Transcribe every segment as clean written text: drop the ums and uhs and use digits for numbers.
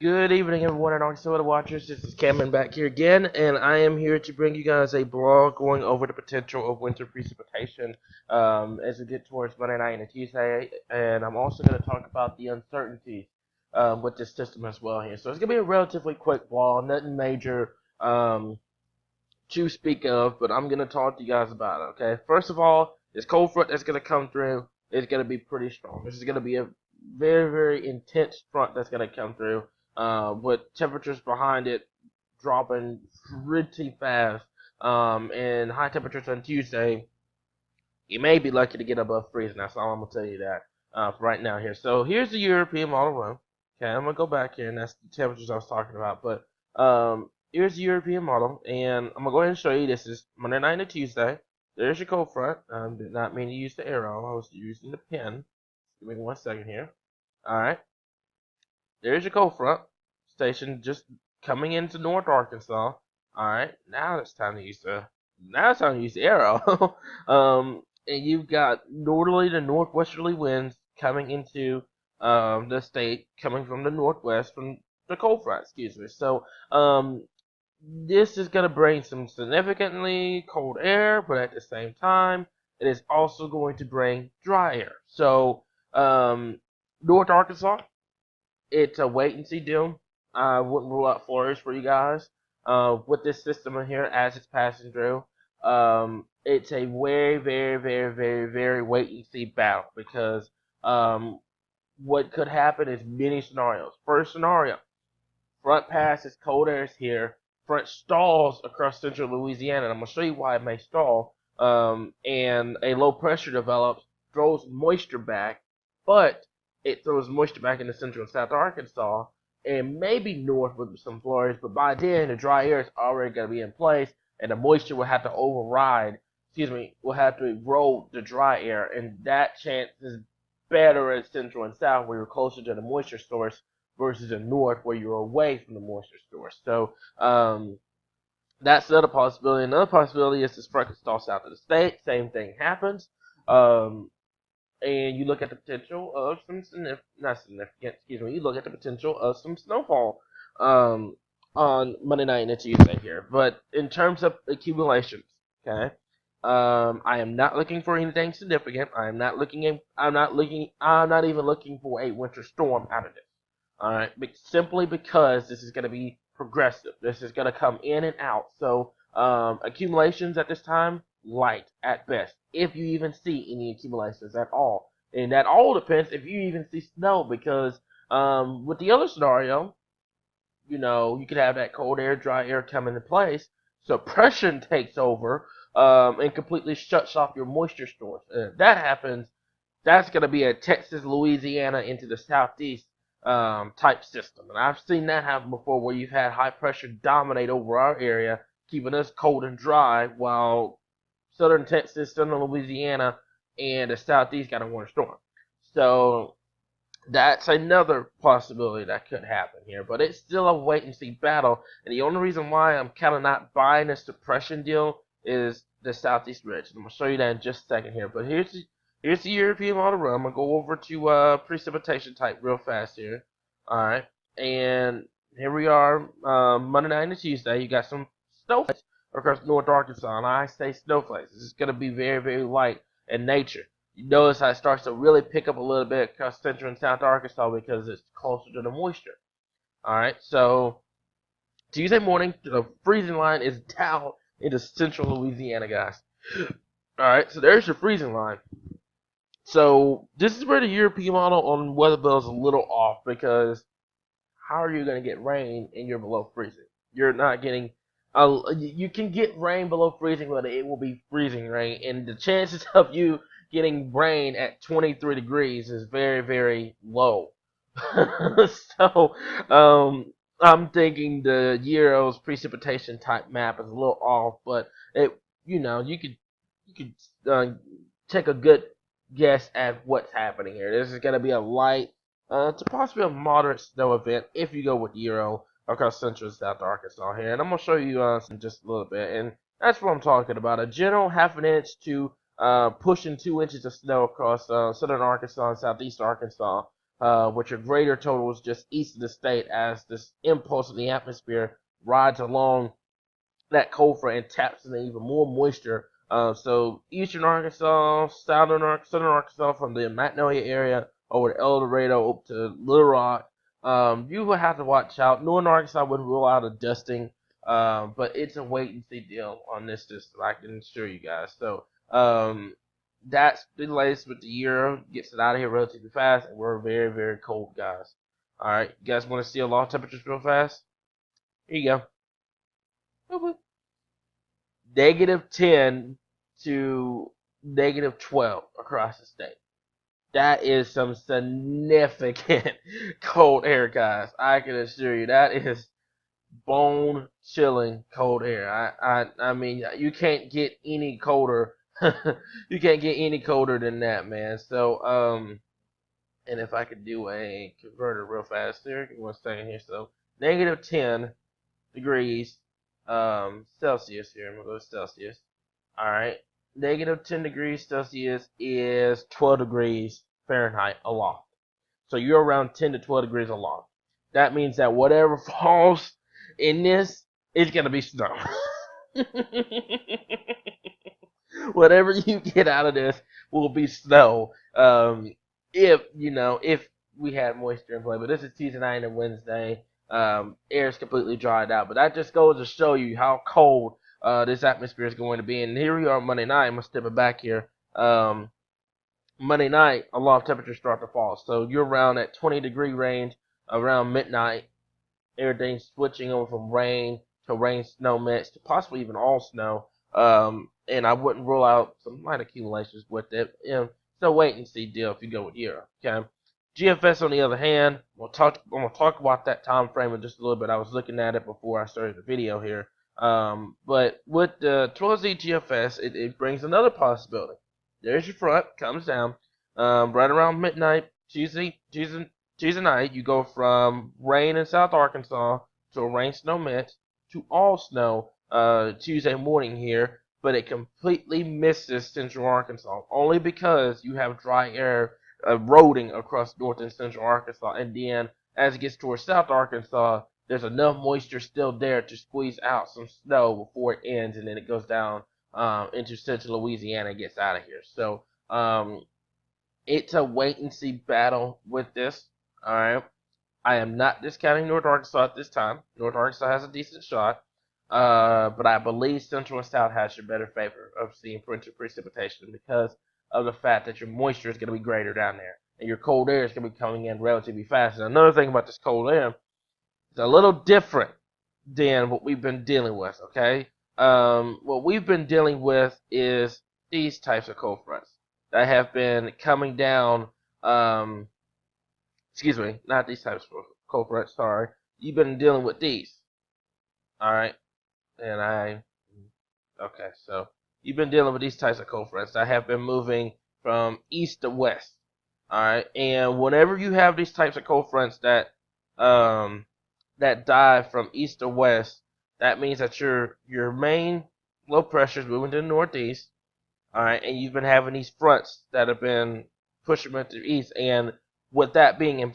Good evening, everyone, and Arkansas watchers. This is Cameron back here again, and I am here to bring you guys a blog going over the potential of winter precipitation as we get towards Monday night and Tuesday. And I'm also going to talk about the uncertainties with this system as well here. So it's going to be a relatively quick blog, nothing major to speak of, but I'm going to talk to you guys about it. Okay, first of all, this cold front that's going to come through is going to be pretty strong. This is going to be a very, very intense front that's going to come through with temperatures behind it dropping pretty fast. And high temperatures on Tuesday, you may be lucky to get above freezing. That's all I'm gonna tell you that for right now here. So here's the European model run. Okay, I'm gonna go back here, and that's the temperatures I was talking about. But here's the European model, and I'm gonna go ahead and show you. This is Monday night and Tuesday. There's your cold front. Did not mean to use the arrow. I was using the pen. Give me 1 second here. All right. There's your cold front station just coming into North Arkansas. All right, now it's time to use the arrow. And you've got northerly to northwesterly winds coming into the state, coming from the northwest from the cold front. Excuse me. So this is going to bring some significantly cold air, but at the same time, it is also going to bring dry air. So North Arkansas, it's a wait and see deal. I wouldn't rule out flurries for you guys. With this system in here as it's passing through, it's a very, very, very, very, very wait and see battle because what could happen is many scenarios. First scenario: front passes, cold air is here. Front stalls across central Louisiana, and I'm gonna show you why it may stall. And a low pressure develops, throws moisture back, but it throws moisture back into central and south Arkansas, and maybe north with some flurries. But by then, the dry air is already gonna be in place, and the moisture will have to override. Excuse me, will have to erode the dry air, and that chance is better in central and south, where you're closer to the moisture source versus in north where you're away from the moisture source. So that's the other possibility. Another possibility is this front could stall south of the state. Same thing happens. Um, and you look at the potential of some not significant, excuse me, you look at the potential of some snowfall on Monday night and Tuesday here. But in terms of accumulations, okay, I am not looking for anything significant. I'm not even looking for a winter storm out of this. All right, simply because this is going to be progressive. This is going to come in and out. So accumulations at this time, light at best, if you even see any accumulations at all. And that all depends if you even see snow, because with the other scenario, you could have that cold air, dry air come into place. Suppression takes over and completely shuts off your moisture stores. And if that happens, that's going to be a Texas, Louisiana into the southeast type system. And I've seen that happen before where you've had high pressure dominate over our area, keeping us cold and dry, while southern Texas, southern Louisiana, and the southeast got a winter storm. So that's another possibility that could happen here, but it's still a wait and see battle. And the only reason why I'm kind of not buying this suppression deal is the southeast ridge. I'm gonna show you that in just a second here. But here's the European model run. I'm gonna go over to precipitation type real fast here. All right, and here we are, Monday night and Tuesday. You got some snowflakes across North Arkansas, and I say snowflakes. This is gonna be very, very light in nature. You notice how it starts to really pick up a little bit across central and south Arkansas because it's closer to the moisture. All right, so Tuesday morning, the freezing line is down into central Louisiana, guys. All right, so there's your freezing line. So this is where the European model on weather bill is a little off, because how are you going to get rain and you're below freezing? You're not getting. You can get rain below freezing, but it will be freezing rain, and the chances of you getting rain at 23 degrees is very, very low. So, I'm thinking the Euro's precipitation type map is a little off, but you could take a good guess at what's happening here. This is going to be a light to possibly a moderate snow event if you go with Euro across central and south Arkansas here. And I'm going to show you in just a little bit. And that's what I'm talking about. A general half an inch to pushing 2 inches of snow across southern Arkansas and southeast Arkansas which are greater totals just east of the state as this impulse in the atmosphere rides along that cold front and taps in even more moisture. So eastern Arkansas, southern Arkansas, from the Magnolia area over to El Dorado up to Little Rock, you will have to watch out. Northern Arkansas wouldn't rule out a dusting, but it's a wait and see deal on this system, I can assure you guys. So that's the latest with the year. Gets it out of here relatively fast, and we're very, very cold, guys. All right, you guys want to see a lot of temperatures real fast? Here you go. Boop, boop. -10 to -12 across the state. That is some significant cold air, guys. I can assure you that is bone chilling cold air. I mean, you can't get any colder. You can't get any colder than that, man. So and if I could do a converter real fast here, give me 1 second here. So -10 degrees Celsius here. I'm gonna go to Celsius. All right, -10 degrees Celsius is 12 degrees Fahrenheit aloft. So you're around 10 to 12 degrees aloft. That means that whatever falls in this is gonna be snow. Whatever you get out of this will be snow. If we had moisture in play, but this is Tuesday night and Wednesday. Air is completely dried out, but that just goes to show you how cold this atmosphere is going to be. And here we are on Monday night. I'm gonna step it back here. Monday night, a lot of temperatures start to fall, so you're around that 20-degree range around midnight. Everything's switching over from rain to rain snow mix to possibly even all snow. And I wouldn't rule out some light accumulations with it. It's a wait and see deal if you go with Europe. Okay. GFS on the other hand, I'm gonna talk about that time frame in just a little bit. I was looking at it before I started the video here. But with the 12Z GFS, it brings another possibility. There's your front, comes down, right around midnight, Tuesday night. You go from rain in South Arkansas to a rain snow mix to all snow Tuesday morning here, but it completely misses Central Arkansas only because you have dry air eroding across North and Central Arkansas, and then as it gets towards South Arkansas, there's enough moisture still there to squeeze out some snow before it ends, and then it goes down into Central Louisiana and gets out of here. So it's a wait and see battle with this. All right, I am not discounting North Arkansas at this time. North Arkansas has a decent shot. But I believe Central and South has your better favor of seeing winter precipitation because of the fact that your moisture is going to be greater down there, and your cold air is going to be coming in relatively fast. And another thing about this cold air, it's a little different than what we've been dealing with. Okay, what we've been dealing with is these types of cold fronts that have been coming down. Excuse me, not these types of cold fronts. Sorry, you've been dealing with these. All right. Okay, so you've been dealing with these types of cold fronts that have been moving from east to west. Alright, and whenever you have these types of cold fronts that dive from east to west, that means that your main low pressure is moving to the northeast. Alright, and you've been having these fronts that have been pushing them to the east, and with that being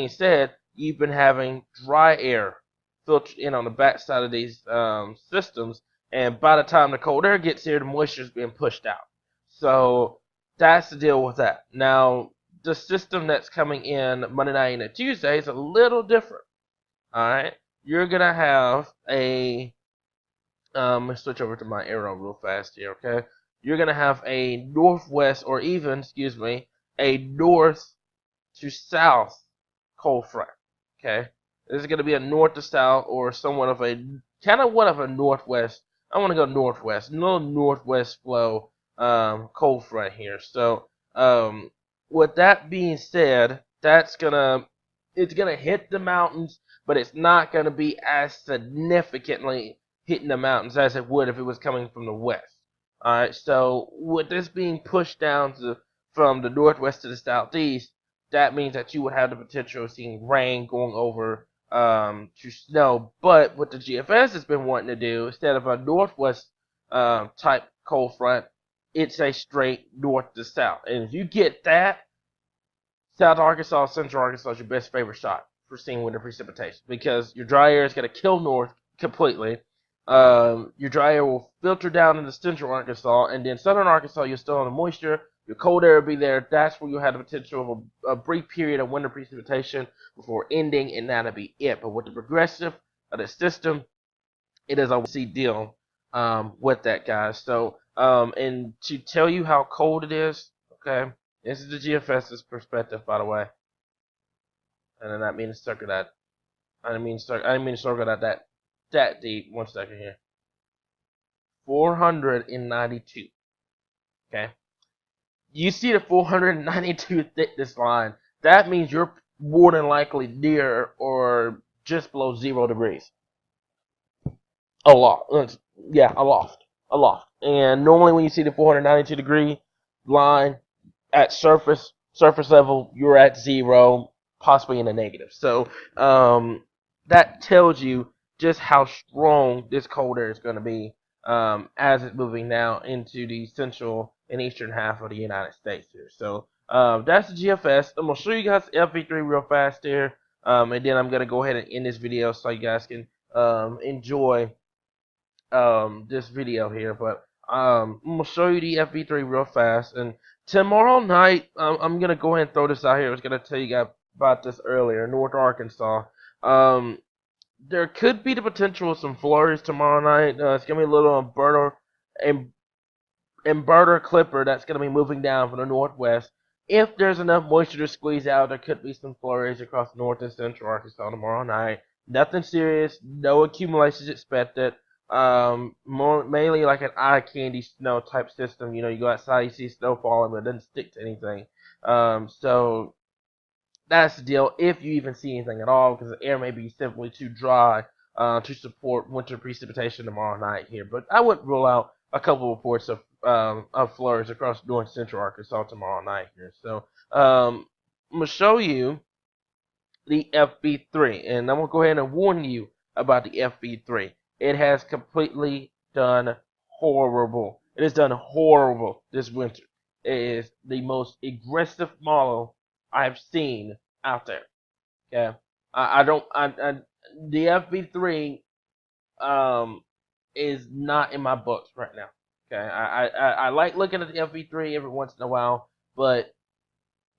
said, you've been having dry air filtered in on the backside of these systems, and by the time the cold air gets here, the moisture is being pushed out. So that's the deal with that. Now, the system that's coming in Monday night and Tuesday is a little different. All right, you're gonna have a let's switch over to my arrow real fast here. Okay, you're gonna have a northwest, or even, excuse me, a north to south cold front. Okay. This is going to be a north to south, or somewhat of a kind of what of a northwest. I want to go northwest, no northwest flow cold front here. So with that being said, it's gonna hit the mountains, but it's not gonna be as significantly hitting the mountains as it would if it was coming from the west. All right. So with this being pushed down from the northwest to the southeast, that means that you would have the potential of seeing rain going over to snow. But what the GFS has been wanting to do, instead of a northwest type cold front, it's a straight north to south. And if you get that, South Arkansas, Central Arkansas is your best favorite shot for seeing winter precipitation because your dry air is going to kill north completely. Your dry air will filter down into Central Arkansas, and then Southern Arkansas, you'll still have the moisture. Your cold air will be there. That's where you'll have the potential of a brief period of winter precipitation before ending, and that'll be it. But with the progressive of the system, it is a see deal with that, guys. So, and to tell you how cold it is, okay, this is the GFS's perspective, by the way, and then that means circle that. I didn't mean circle that deep. 1 second here. 492. Okay, you see the 492 thickness line. That means you're more than likely near or just below 0 degrees. Aloft. Yeah, aloft. And normally when you see the 492 degree line at surface level, you're at 0, possibly in the negative. So that tells you just how strong this cold air is going to be as it's moving now into the central and eastern half of the United States here. So that's the GFS. I'm going to show you guys FV3 real fast here, and then I'm going to go ahead and end this video so you guys can enjoy this video here. But I'm going to show you the FV3 real fast, and tomorrow night I'm going to go ahead and throw this out here. I was going to tell you guys about this earlier. North Arkansas, there could be the potential of some flurries tomorrow night. It's going to be a little inverter clipper that's going to be moving down from the northwest. If there's enough moisture to squeeze out, there could be some flurries across north and central Arkansas tomorrow night. Nothing serious, no accumulations expected. Mainly like an eye candy snow type system. You know, you go outside, you see snow falling, but it doesn't stick to anything. So that's the deal. If you even see anything at all, because the air may be simply too dry to support winter precipitation tomorrow night here. But I wouldn't rule out a couple of reports of flurries across north central Arkansas tomorrow night here. So I'm gonna show you the FV3, and I'm gonna go ahead and warn you about the FV3. It has completely done horrible. It has done horrible this winter. It is the most aggressive model I've seen out there. Okay, the FV3 is not in my books right now. Okay, I like looking at the FV3 every once in a while, but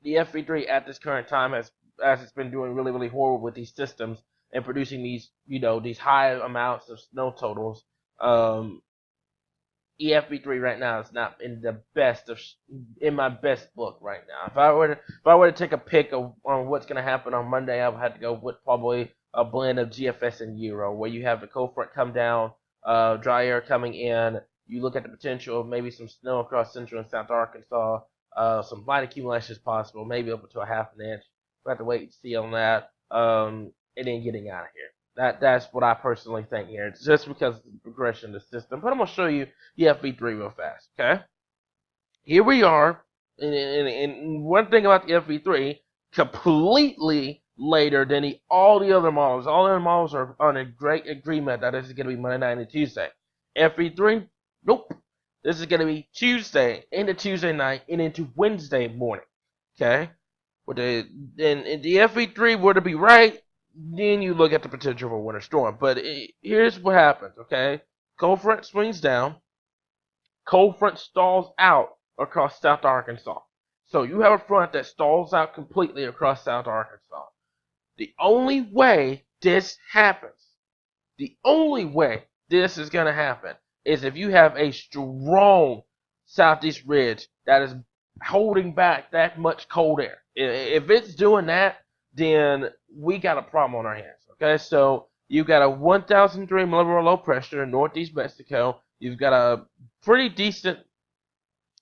the FV3 at this current time as it's been doing really horrible with these systems and producing these, these high amounts of snow totals. EFV3 right now is not in the best in my best book right now. If I were to take a pick on what's going to happen on Monday, I would have to go with probably a blend of GFS and Euro, where you have the cold front come down, dry air coming in. You look at the potential of maybe some snow across central and south Arkansas, some light accumulations possible, maybe up to a half an inch. We'll have to wait and see on that. And then getting out of here. That's what I personally think here. It's just because of the progression of the system. But I'm going to show you the FV3 real fast, okay? Here we are. And one thing about the FV3, completely later than all the other models. All the other models are on a great agreement that this is going to be Monday night and Tuesday. FV3, nope. This is going to be Tuesday into Tuesday night and into Wednesday morning, okay? And the FV3 were to be right, then you look at the potential for a winter storm. But here's what happens, okay? Cold front swings down. Cold front stalls out across South Arkansas. So you have a front that stalls out completely across South Arkansas. The only way this happens, the only way this is going to happen is if you have a strong southeast ridge that is holding back that much cold air. If it's doing that, then we got a problem on our hands. Okay, so you've got a 1,003 millibar low pressure in northeast Mexico. You've got a pretty decent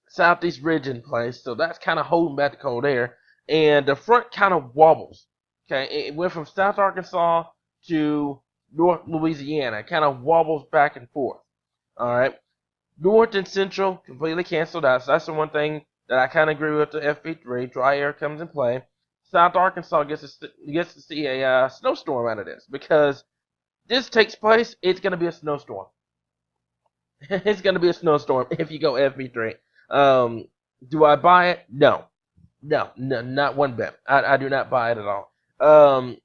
southeast ridge in place, so that's kind of holding back the cold air. And the front kind of wobbles. Okay, it went from South Arkansas to North Louisiana. It kind of wobbles back and forth. All right, north and central completely canceled out. So that's the one thing that I kind of agree with the FV3. Dry air comes in play. South Arkansas gets to see a snowstorm out of this, because this takes place, it's going to be a snowstorm. It's going to be a snowstorm if you go FV3. Do I buy it? No. No, no, not one bit. I do not buy it at all. Um,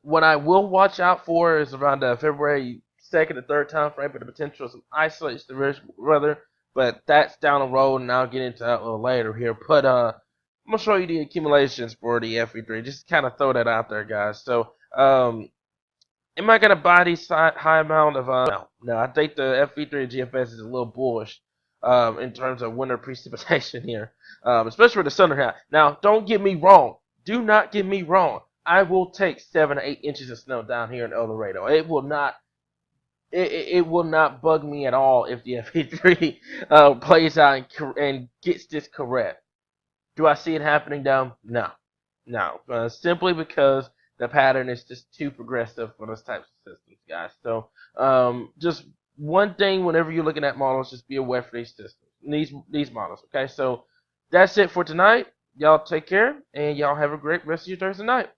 what I will watch out for is around February 2nd to 3rd time frame for the potential of some isolated severe weather, but that's down the road, and I'll get into that a little later here. But I'm gonna show you the accumulations for the FE3. Just kind of throw that out there, guys. So, am I gonna buy these high amount of? No, no. I think the FE3 GFS is a little bullish in terms of winter precipitation here, especially for the southern half. Now, don't get me wrong. Do not get me wrong. I will take 7 to 8 inches of snow down here in El Dorado. It will not. It will not bug me at all if the FE3 plays out and gets this correct. Do I see it happening though? No, no. Simply because the pattern is just too progressive for those types of systems, guys. So, just one thing whenever you're looking at models, just be aware for these systems, these models. Okay, so that's it for tonight. Y'all take care, and y'all have a great rest of your Thursday night.